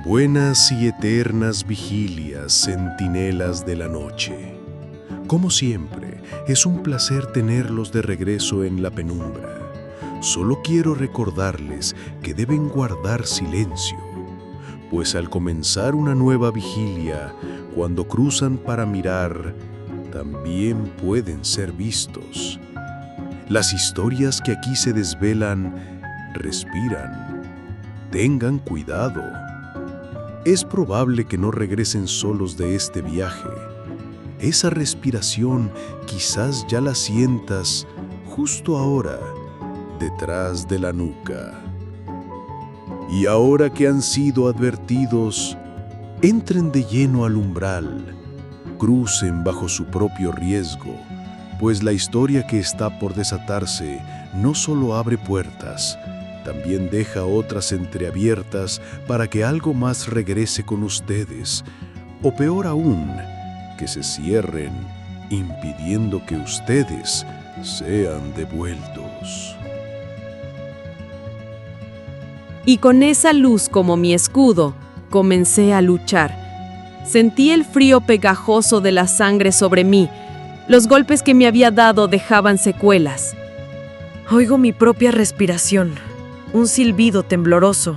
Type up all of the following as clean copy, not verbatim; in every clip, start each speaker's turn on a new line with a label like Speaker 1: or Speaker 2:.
Speaker 1: Buenas y eternas vigilias, centinelas de la noche. Como siempre, es un placer tenerlos de regreso en la penumbra. Solo quiero recordarles que deben guardar silencio, pues al comenzar una nueva vigilia, cuando cruzan para mirar, también pueden ser vistos. Las historias que aquí se desvelan, respiran. Tengan cuidado. Es probable que no regresen solos de este viaje. Esa respiración quizás ya la sientas justo ahora, detrás de la nuca. Y ahora que han sido advertidos, entren de lleno al umbral, crucen bajo su propio riesgo, pues la historia que está por desatarse no solo abre puertas, también deja otras entreabiertas para que algo más regrese con ustedes, o peor aún, que se cierren, impidiendo que ustedes sean devueltos.
Speaker 2: Y con esa luz como mi escudo, comencé a luchar. Sentí el frío pegajoso de la sangre sobre mí. Los golpes que me había dado dejaban secuelas. Oigo mi propia respiración, un silbido tembloroso.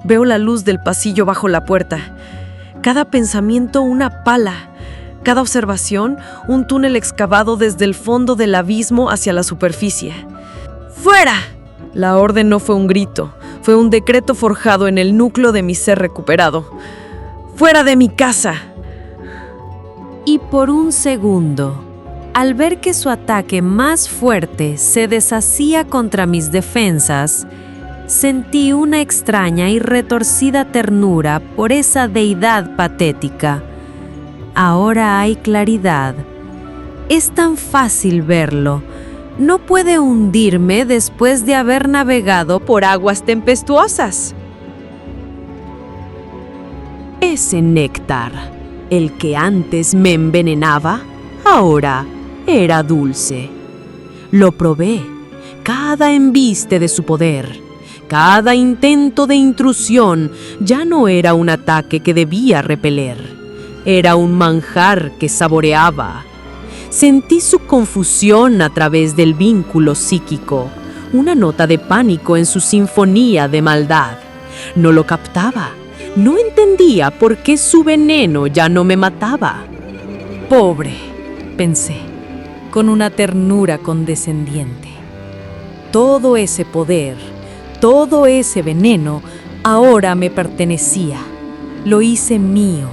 Speaker 2: Veo la luz del pasillo bajo la puerta. Cada pensamiento una pala. Cada observación un túnel excavado desde el fondo del abismo hacia la superficie. ¡Fuera! La orden no fue un grito, fue un decreto forjado en el núcleo de mi ser recuperado. ¡Fuera de mi casa! Y por un segundo, al ver que su ataque más fuerte se deshacía contra mis defensas, sentí una extraña y retorcida ternura por esa deidad patética. Ahora hay claridad. Es tan fácil verlo. No puede hundirme después de haber navegado por aguas tempestuosas. Ese néctar, el que antes me envenenaba, ahora era dulce. Lo probé, cada embiste de su poder. Cada intento de intrusión ya no era un ataque que debía repeler. Era un manjar que saboreaba. Sentí su confusión a través del vínculo psíquico, una nota de pánico en su sinfonía de maldad. No lo captaba, no entendía por qué su veneno ya no me mataba. Pobre, pensé, con una ternura condescendiente. Todo ese poder, todo ese veneno, ahora me pertenecía. Lo hice mío,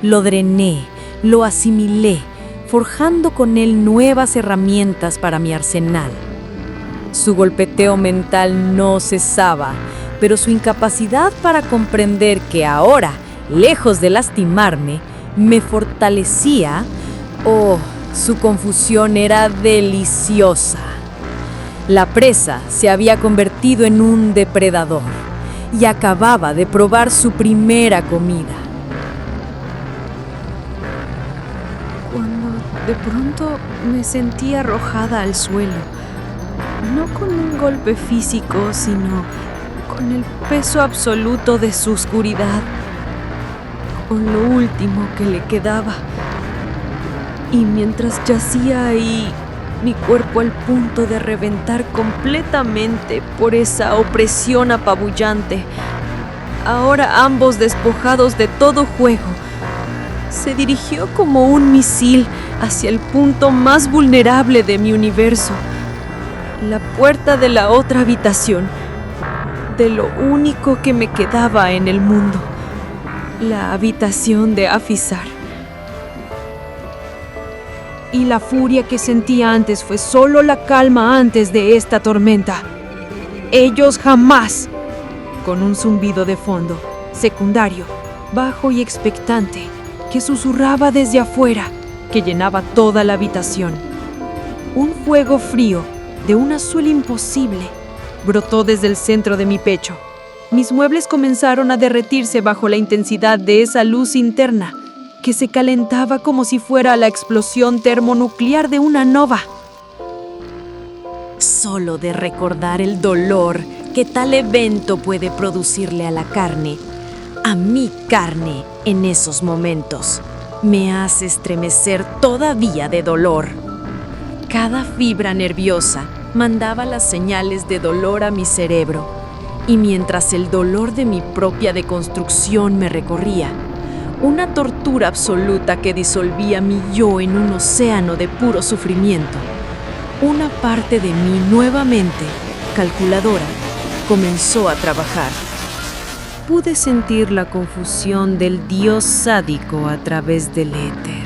Speaker 2: lo drené, lo asimilé, forjando con él nuevas herramientas para mi arsenal. Su golpeteo mental no cesaba, pero su incapacidad para comprender que ahora, lejos de lastimarme, me fortalecía, su confusión era deliciosa. La presa se había convertido en un depredador y acababa de probar su primera comida. Cuando de pronto me sentí arrojada al suelo, no con un golpe físico, sino con el peso absoluto de su oscuridad, con lo último que le quedaba. Y mientras yacía ahí, mi cuerpo al punto de reventar completamente por esa opresión apabullante, ahora ambos despojados de todo juego, se dirigió como un misil hacia el punto más vulnerable de mi universo, la puerta de la otra habitación, de lo único que me quedaba en el mundo, la habitación de Afisar. Y la furia que sentía antes fue solo la calma antes de esta tormenta. Ellos jamás, con un zumbido de fondo, secundario, bajo y expectante, que susurraba desde afuera, que llenaba toda la habitación. Un fuego frío, de un azul imposible, brotó desde el centro de mi pecho. Mis muebles comenzaron a derretirse bajo la intensidad de esa luz interna, que se calentaba como si fuera la explosión termonuclear de una nova. Solo de recordar el dolor que tal evento puede producirle a la carne, a mi carne en esos momentos me hace estremecer todavía de dolor. Cada fibra nerviosa mandaba las señales de dolor a mi cerebro, y mientras el dolor de mi propia deconstrucción me recorría, una tortura absoluta que disolvía mi yo en un océano de puro sufrimiento, una parte de mí nuevamente, calculadora, comenzó a trabajar. Pude sentir la confusión del dios sádico a través del éter.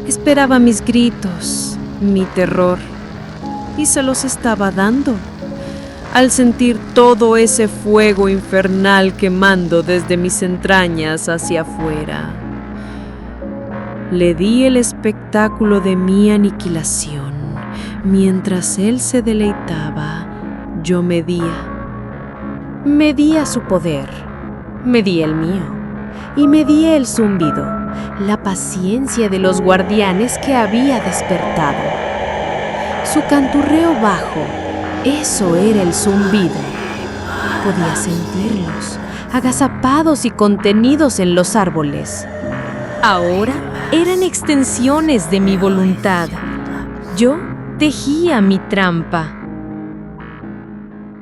Speaker 2: Esperaba mis gritos, mi terror, y se los estaba dando. Al sentir todo ese fuego infernal quemando desde mis entrañas hacia afuera, le di el espectáculo de mi aniquilación. Mientras él se deleitaba, yo medía su poder, medí el mío, y medí el zumbido, la paciencia de los guardianes que había despertado. Su canturreo bajo, eso era el zumbido. Podía sentirlos, agazapados y contenidos en los árboles. Ahora eran extensiones de mi voluntad. Yo tejía mi trampa.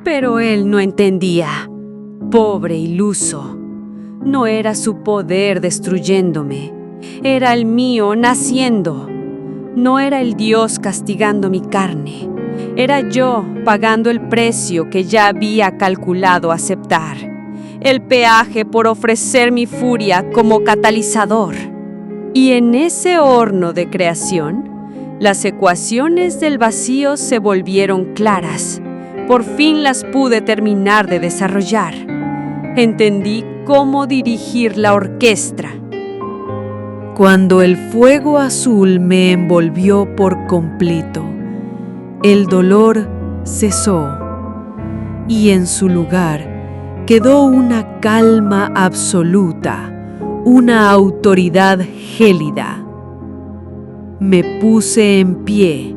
Speaker 2: Pero él no entendía. Pobre iluso. No era su poder destruyéndome. Era el mío naciendo. No era el Dios castigando mi carne. Era yo pagando el precio que ya había calculado aceptar. El peaje por ofrecer mi furia como catalizador. Y en ese horno de creación, las ecuaciones del vacío se volvieron claras. Por fin las pude terminar de desarrollar. Entendí cómo dirigir la orquesta. Cuando el fuego azul me envolvió por completo, el dolor cesó y en su lugar quedó una calma absoluta, una autoridad gélida. Me puse en pie,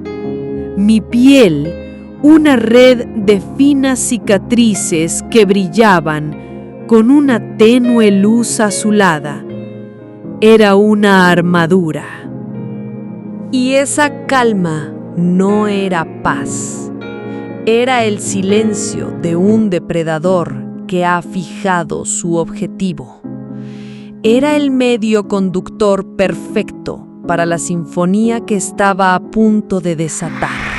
Speaker 2: mi piel una red de finas cicatrices que brillaban con una tenue luz azulada. Era una armadura. Y esa calma no era paz. Era el silencio de un depredador que ha fijado su objetivo. Era el medio conductor perfecto para la sinfonía que estaba a punto de desatar.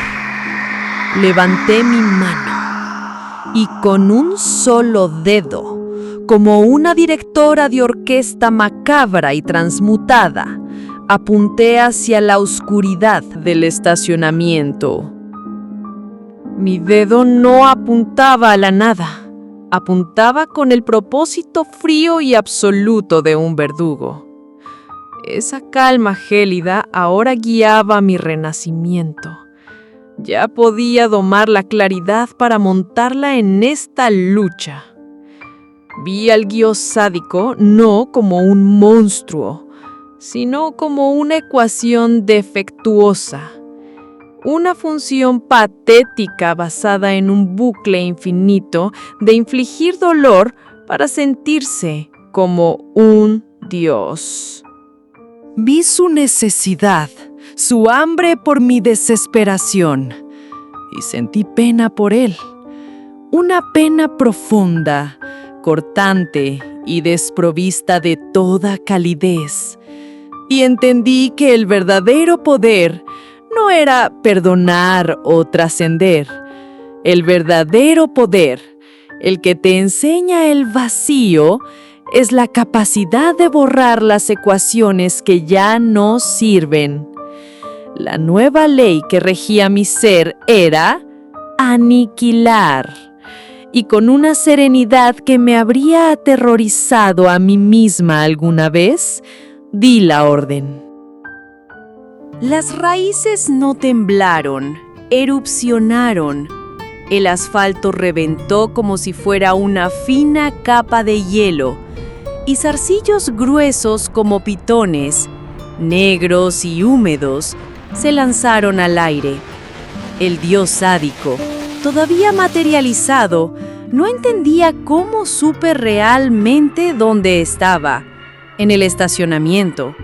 Speaker 2: Levanté mi mano y con un solo dedo, como una directora de orquesta macabra y transmutada, apunté hacia la oscuridad del estacionamiento. Mi dedo no apuntaba a la nada, apuntaba con el propósito frío y absoluto de un verdugo. Esa calma gélida ahora guiaba mi renacimiento. Ya podía domar la claridad para montarla en esta lucha. Vi al dios sádico no como un monstruo, sino como una ecuación defectuosa, una función patética basada en un bucle infinito de infligir dolor para sentirse como un dios. Vi su necesidad, su hambre por mi desesperación, y sentí pena por él. Una pena profunda, cortante y desprovista de toda calidez. Y entendí que el verdadero poder no era perdonar o trascender. El verdadero poder, el que te enseña el vacío, es la capacidad de borrar las ecuaciones que ya no sirven. La nueva ley que regía mi ser era aniquilar. Y con una serenidad que me habría aterrorizado a mí misma alguna vez, di la orden. Las raíces no temblaron, erupcionaron. El asfalto reventó como si fuera una fina capa de hielo, y zarcillos gruesos como pitones, negros y húmedos, se lanzaron al aire. El dios sádico, todavía materializado, No entendía cómo supe realmente dónde estaba. En el estacionamiento.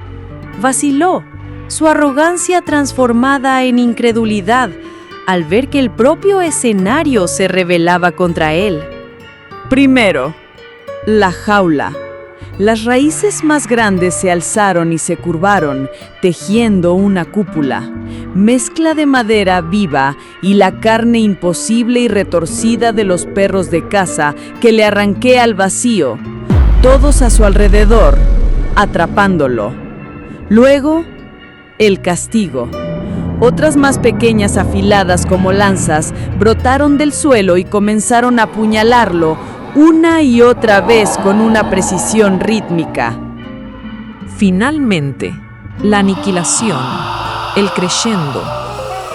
Speaker 2: Vaciló, su arrogancia transformada en incredulidad al ver que el propio escenario se rebelaba contra él. Primero, la jaula. Las raíces más grandes se alzaron y se curvaron, tejiendo una cúpula, mezcla de madera viva y la carne imposible y retorcida de los perros de caza que le arranqué al vacío, todos a su alrededor, atrapándolo. Luego, el castigo. Otras más pequeñas afiladas como lanzas brotaron del suelo y comenzaron a apuñalarlo una y otra vez con una precisión rítmica. Finalmente, la aniquilación, el crescendo,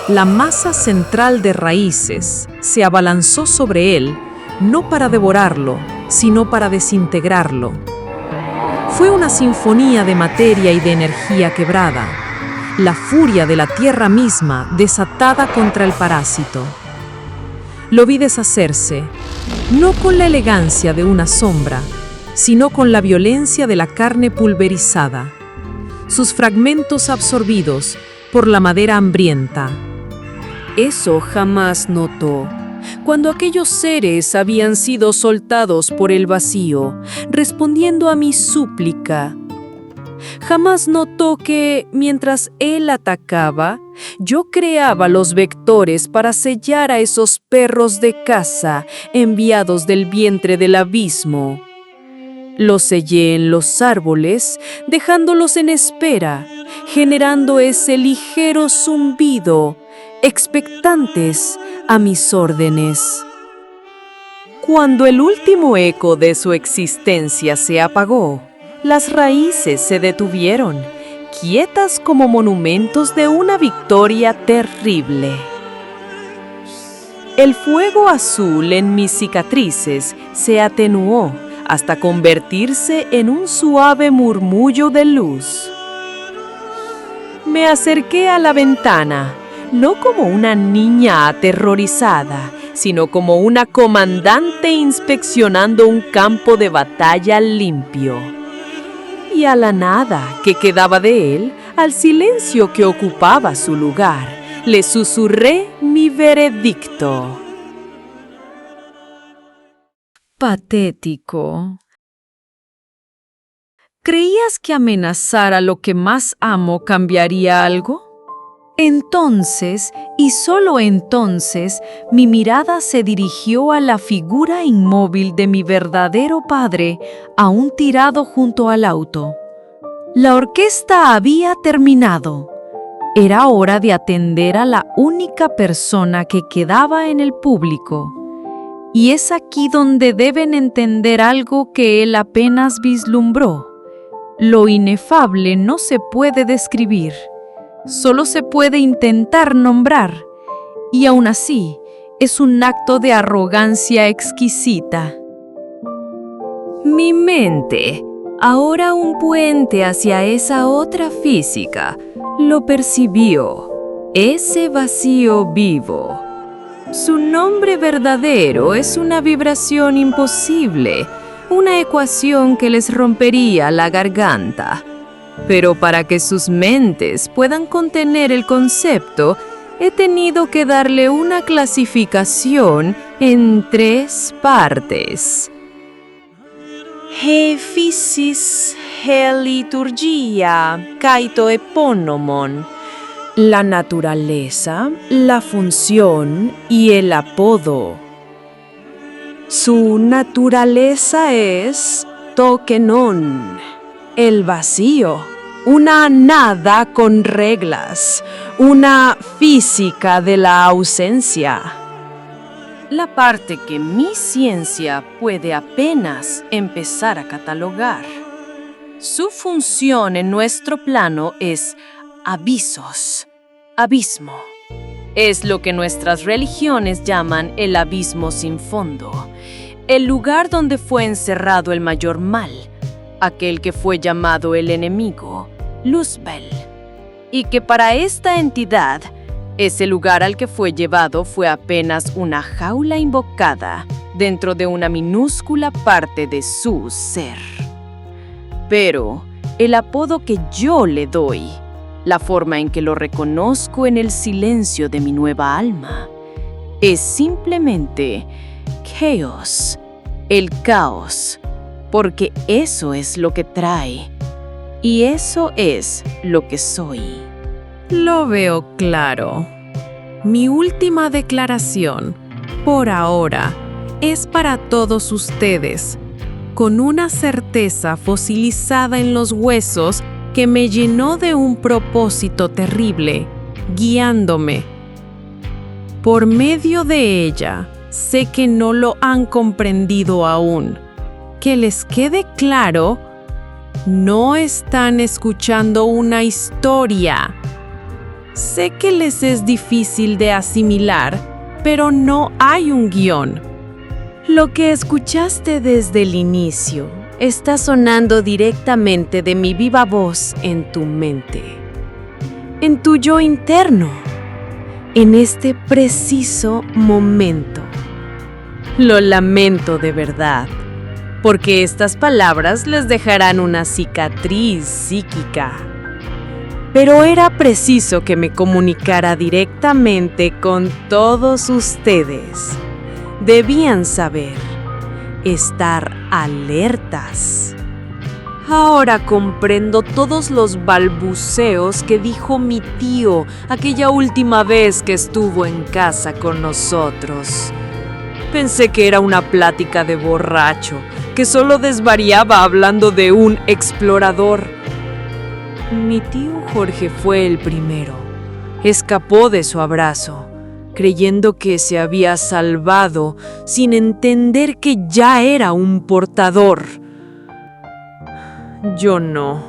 Speaker 2: la masa central de raíces se abalanzó sobre él, no para devorarlo, sino para desintegrarlo. Fue una sinfonía de materia y de energía quebrada, la furia de la tierra misma desatada contra el parásito. Lo vi deshacerse, no con la elegancia de una sombra, sino con la violencia de la carne pulverizada, sus fragmentos absorbidos por la madera hambrienta. Eso jamás notó, cuando aquellos seres habían sido soltados por el vacío, respondiendo a mi súplica. Jamás notó que, mientras él atacaba, yo creaba los vectores para sellar a esos perros de caza enviados del vientre del abismo. Los sellé en los árboles, dejándolos en espera, generando ese ligero zumbido, expectantes a mis órdenes. Cuando el último eco de su existencia se apagó, las raíces se detuvieron, quietas como monumentos de una victoria terrible. El fuego azul en mis cicatrices se atenuó hasta convertirse en un suave murmullo de luz. Me acerqué a la ventana, no como una niña aterrorizada, sino como una comandante inspeccionando un campo de batalla limpio. Y a la nada que quedaba de él, al silencio que ocupaba su lugar, le susurré mi veredicto. Patético. ¿Creías que amenazar a lo que más amo cambiaría algo? Entonces, y solo entonces, mi mirada se dirigió a la figura inmóvil de mi verdadero padre, aún tirado junto al auto. La orquesta había terminado. Era hora de atender a la única persona que quedaba en el público. Y es aquí donde deben entender algo que él apenas vislumbró. Lo inefable no se puede describir. Solo se puede intentar nombrar, y aún así es un acto de arrogancia exquisita. Mi mente, ahora un puente hacia esa otra física, lo percibió, ese vacío vivo. Su nombre verdadero es una vibración imposible, una ecuación que les rompería la garganta. Pero para que sus mentes puedan contener el concepto, he tenido que darle una clasificación en 3 partes. He physis, he liturgia, kaito eponomon. La naturaleza, la función y el apodo. Su naturaleza es tokenon, el vacío, una nada con reglas, una física de la ausencia. La parte que mi ciencia puede apenas empezar a catalogar. Su función en nuestro plano es abisos, abismo. Es lo que nuestras religiones llaman el abismo sin fondo, el lugar donde fue encerrado el mayor mal, aquel que fue llamado el enemigo, Luzbel, y que para esta entidad, ese lugar al que fue llevado fue apenas una jaula invocada, dentro de una minúscula parte de su ser. Pero el apodo que yo le doy, la forma en que lo reconozco en el silencio de mi nueva alma, es simplemente Chaos, el caos, porque eso es lo que trae, y eso es lo que soy.
Speaker 3: Lo veo claro. Mi última declaración, por ahora, es para todos ustedes, con una certeza fosilizada en los huesos que me llenó de un propósito terrible, guiándome. Por medio de ella, sé que no lo han comprendido aún. Que les quede claro, no están escuchando una historia. Sé que les es difícil de asimilar, pero no hay un guión.
Speaker 2: Lo que escuchaste desde el inicio está sonando directamente de mi viva voz en tu mente, en tu yo interno, en este preciso momento. Lo lamento de verdad, porque estas palabras les dejarán una cicatriz psíquica. Pero era preciso que me comunicara directamente con todos ustedes. Debían saber, estar alertas. Ahora comprendo todos los balbuceos que dijo mi tío aquella última vez que estuvo en casa con nosotros. Pensé que era una plática de borracho, que solo desvariaba hablando de un explorador. Mi tío Jorge fue el primero. Escapó de su abrazo, creyendo que se había salvado, sin entender que ya era un portador. Yo no.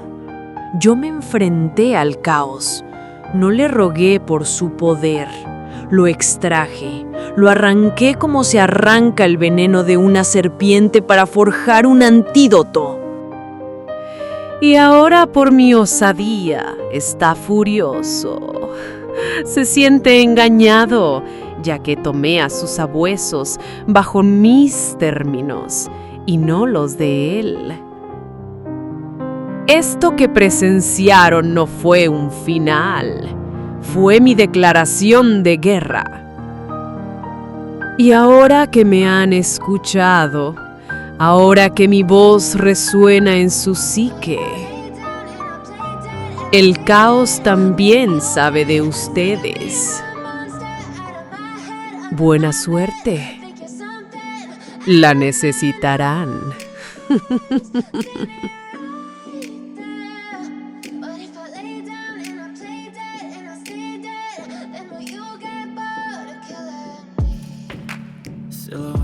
Speaker 2: Yo me enfrenté al caos. No le rogué por su poder. Lo extraje, lo arranqué como se arranca el veneno de una serpiente para forjar un antídoto. Y ahora por mi osadía está furioso. Se siente engañado, ya que tomé a sus sabuesos bajo mis términos y no los de él. Esto que presenciaron no fue un final, fue mi declaración de guerra. Y ahora que me han escuchado, ahora que mi voz resuena en su psique, el caos también sabe de ustedes. Buena suerte. La necesitarán.
Speaker 4: Silhouette